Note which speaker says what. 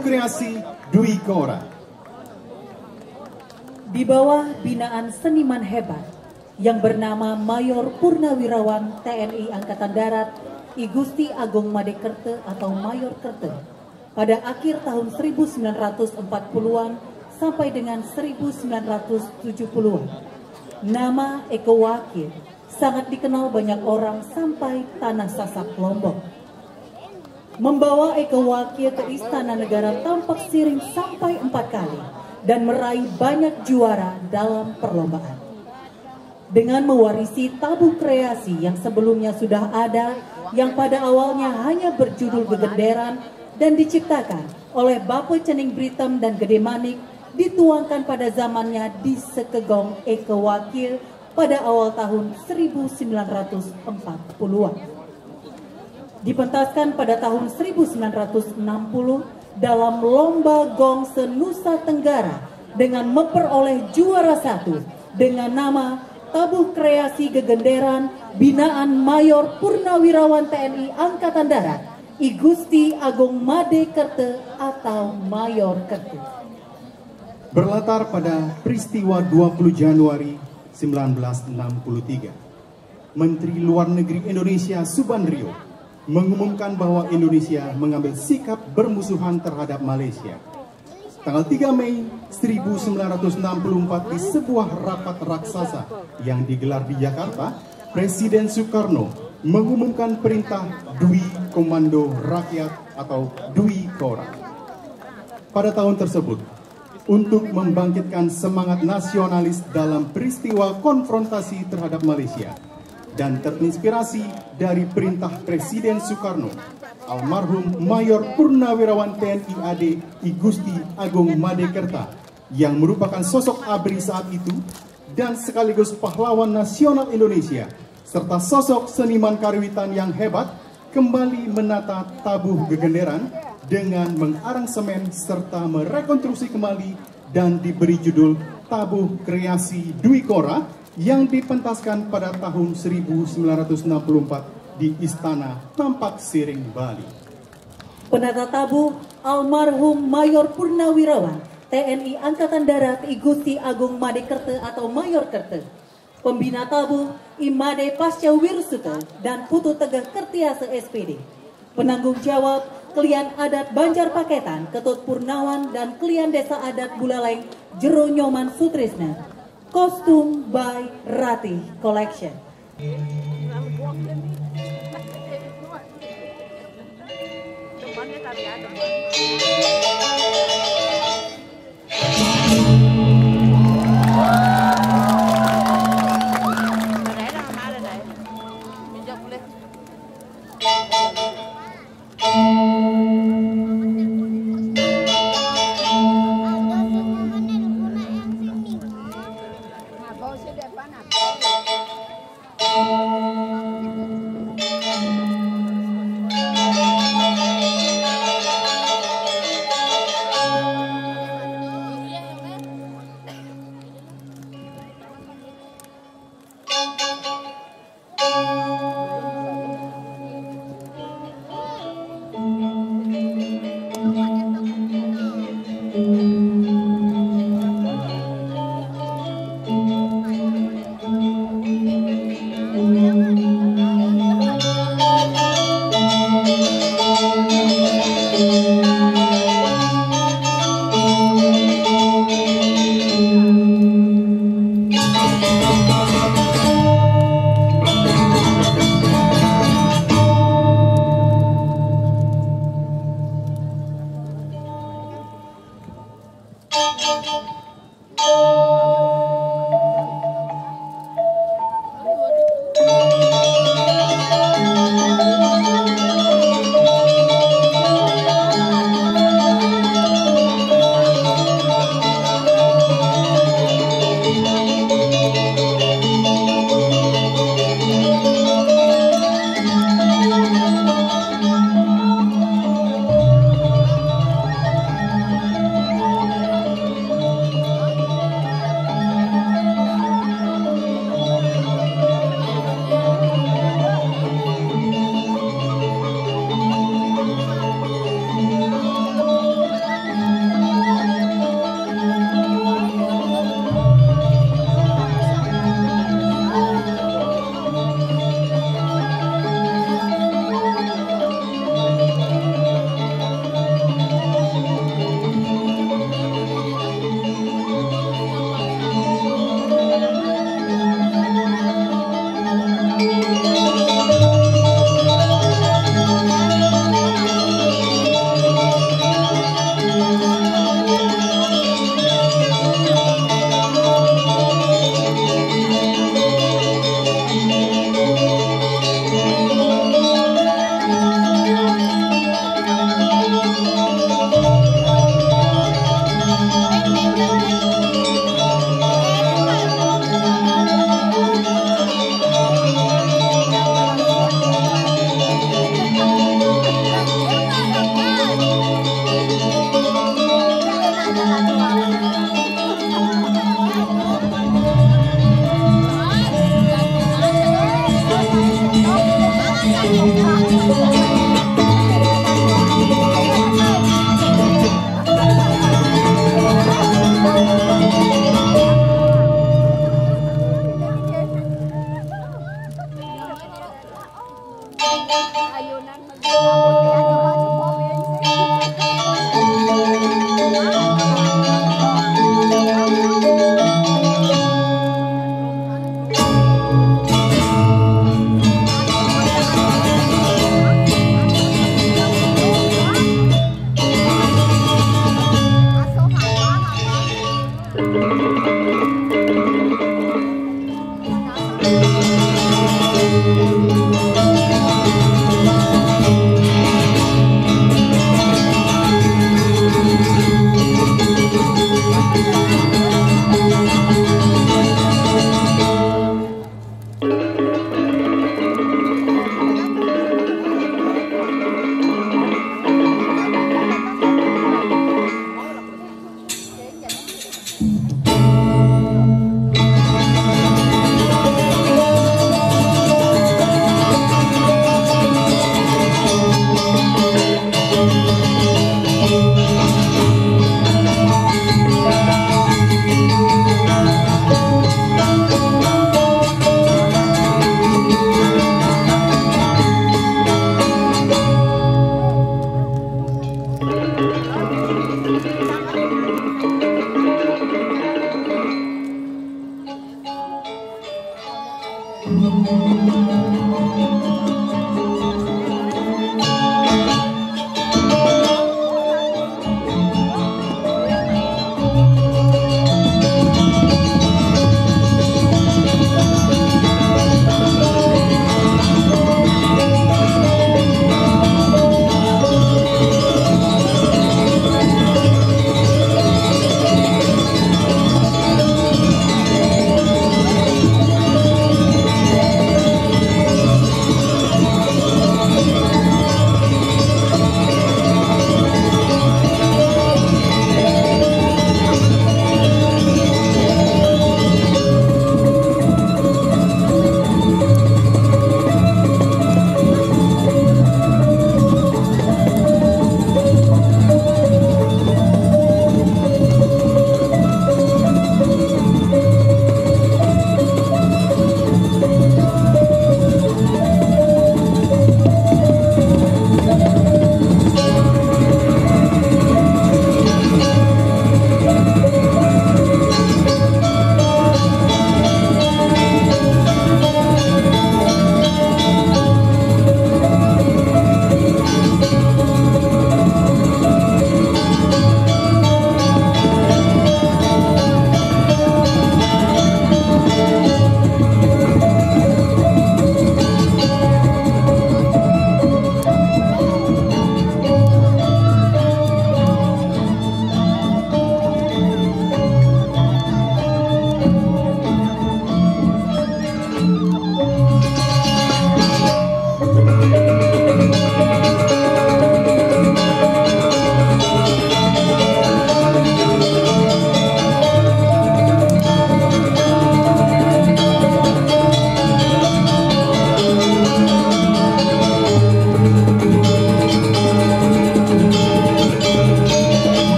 Speaker 1: Kreasi Dwi Kora.
Speaker 2: Di bawah binaan seniman hebat yang bernama Mayor Purnawirawan TNI Angkatan Darat I Gusti Agung Madekerte atau Mayor Kerte pada akhir tahun 1940-an sampai dengan 1970-an. Nama Eko Wakil sangat dikenal banyak orang sampai tanah Sasak Lombok. Membawa Eko Wakil ke Istana Negara tampak siring sampai 4 kali dan meraih banyak juara dalam perlombaan. Dengan mewarisi tabuh kreasi yang sebelumnya sudah ada, yang pada awalnya hanya berjudul Gegenderan dan diciptakan oleh Bape Cening Britem dan Gede Manik, dituangkan pada zamannya di Sekegong Eko Wakil pada awal tahun 1940-an. Dipentaskan pada tahun 1960 dalam Lomba Gong se-Nusa Tenggara dengan memperoleh juara 1 dengan nama Tabuh Kreasi Gegenderan binaan Mayor Purnawirawan TNI Angkatan Darat I Gusti Agung Madekerte atau Mayor Kerte.
Speaker 1: Berlatar pada peristiwa 20 Januari 1963, Menteri Luar Negeri Indonesia Subandrio mengumumkan bahwa Indonesia mengambil sikap bermusuhan terhadap Malaysia. Tanggal 3 Mei 1964 di sebuah rapat raksasa yang digelar di Jakarta, Presiden Soekarno mengumumkan perintah Dwi Komando Rakyat atau Dwi Kora. Pada tahun tersebut, untuk membangkitkan semangat nasionalis dalam peristiwa konfrontasi terhadap Malaysia dan terinspirasi dari perintah Presiden Soekarno, almarhum Mayor Purnawirawan TNI AD I Gusti Agung Madekerte yang merupakan sosok ABRI saat itu dan sekaligus pahlawan nasional Indonesia serta sosok seniman karawitan yang hebat kembali menata tabuh Gegenderan dengan mengaransemen serta merekonstruksi kembali dan diberi judul Tabuh Kreasi Dwi Kora yang dipentaskan pada tahun 1964 di Istana Tampak Siring, Bali.
Speaker 2: Penata tabuh almarhum Mayor Purnawirawan TNI Angkatan Darat I Gusti Agung Madekerte atau Mayor Kerte. Pembina tabuh Imade Pasca Wirsuta dan Putu Tegah Kertiase SPD. Penanggung jawab Klian Adat Banjar Paketan Ketut Purnawan dan Klian Desa Adat Bulaleng Jero Nyoman Sutrisna. Kostum by Ratih Collection.